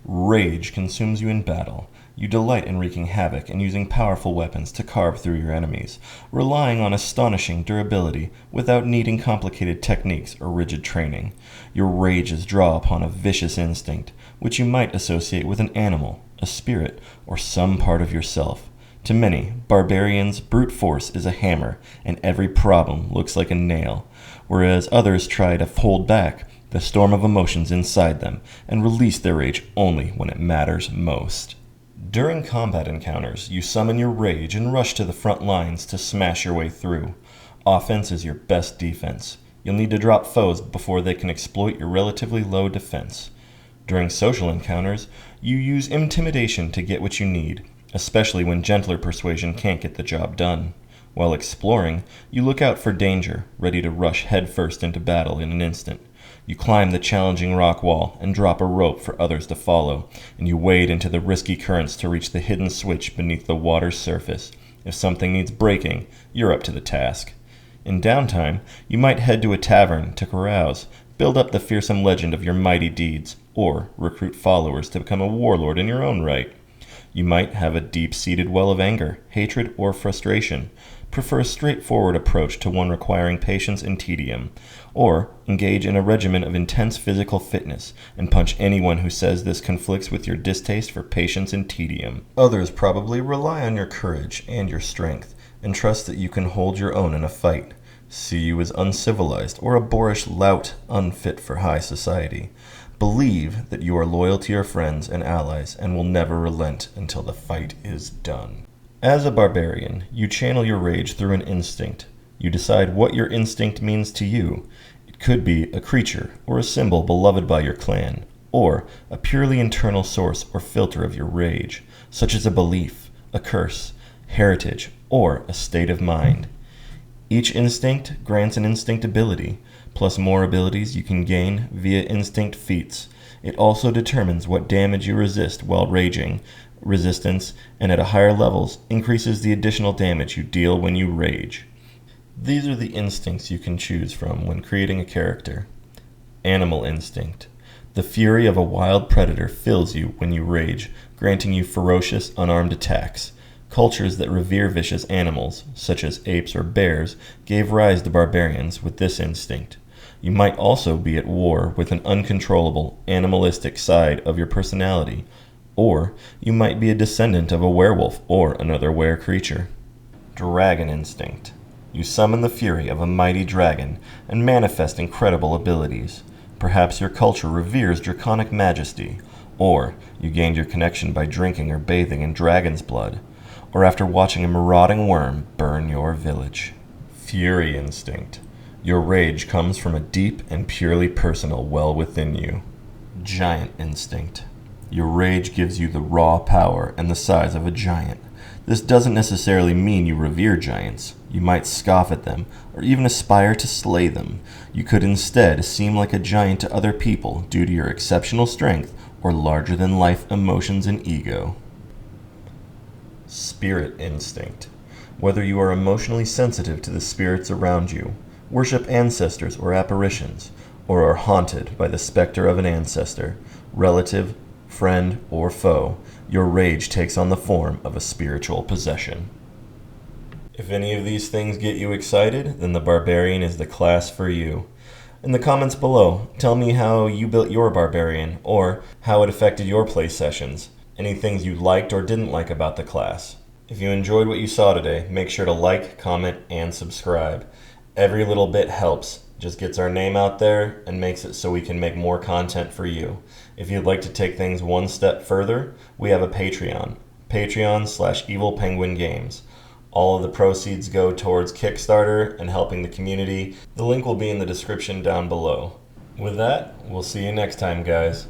Rage consumes you in battle. You delight in wreaking havoc and using powerful weapons to carve through your enemies, relying on astonishing durability without needing complicated techniques or rigid training. Your rages draw upon a vicious instinct, which you might associate with an animal, a spirit, or some part of yourself. To many, barbarians, brute force is a hammer, and every problem looks like a nail, whereas others try to hold back the storm of emotions inside them and release their rage only when it matters most. During combat encounters, you summon your rage and rush to the front lines to smash your way through. Offense is your best defense. You'll need to drop foes before they can exploit your relatively low defense. During social encounters, you use intimidation to get what you need, especially when gentler persuasion can't get the job done. While exploring, you look out for danger, ready to rush headfirst into battle in an instant. You climb the challenging rock wall and drop a rope for others to follow, and you wade into the risky currents to reach the hidden switch beneath the water's surface. If something needs breaking, you're up to the task. In downtime, you might head to a tavern to carouse, build up the fearsome legend of your mighty deeds, or recruit followers to become a warlord in your own right. You might have a deep-seated well of anger, hatred, or frustration, prefer a straightforward approach to one requiring patience and tedium, or engage in a regimen of intense physical fitness and punch anyone who says this conflicts with your distaste for patience and tedium. Others probably rely on your courage and your strength and trust that you can hold your own in a fight, see you as uncivilized or a boorish lout unfit for high society. Believe that you are loyal to your friends and allies and will never relent until the fight is done. As a barbarian, you channel your rage through an instinct. You decide what your instinct means to you. It could be a creature or a symbol beloved by your clan, or a purely internal source or filter of your rage, such as a belief, a curse, heritage, or a state of mind. Each instinct grants an instinct ability, plus more abilities you can gain via instinct feats. It also determines what damage you resist while raging. Resistance, and at a higher levels, increases the additional damage you deal when you rage. These are the instincts you can choose from when creating a character. Animal instinct. The fury of a wild predator fills you when you rage, granting you ferocious, unarmed attacks. Cultures that revere vicious animals, such as apes or bears, gave rise to barbarians with this instinct. You might also be at war with an uncontrollable, animalistic side of your personality, or you might be a descendant of a werewolf or another were-creature. Dragon instinct. You summon the fury of a mighty dragon and manifest incredible abilities. Perhaps your culture reveres draconic majesty, or you gained your connection by drinking or bathing in dragon's blood, or after watching a marauding worm burn your village. Fury instinct. Your rage comes from a deep and purely personal well within you. Giant instinct. Your rage gives you the raw power and the size of a giant. This doesn't necessarily mean you revere giants. You might scoff at them, or even aspire to slay them. You could instead seem like a giant to other people due to your exceptional strength or larger-than-life emotions and ego. Spirit instinct. Whether you are emotionally sensitive to the spirits around you, worship ancestors or apparitions, or are haunted by the specter of an ancestor, relative, friend, or foe, your rage takes on the form of a spiritual possession. If any of these things get you excited, then the Barbarian is the class for you. In the comments below, tell me how you built your Barbarian, or how it affected your play sessions. Any things you liked or didn't like about the class. If you enjoyed what you saw today, make sure to like, comment, and subscribe. Every little bit helps. Just gets our name out there and makes it so we can make more content for you. If you'd like to take things one step further, we have a Patreon. Patreon/EvilPenguinGames. All of the proceeds go towards Kickstarter and helping the community. The link will be in the description down below. With that, we'll see you next time, guys.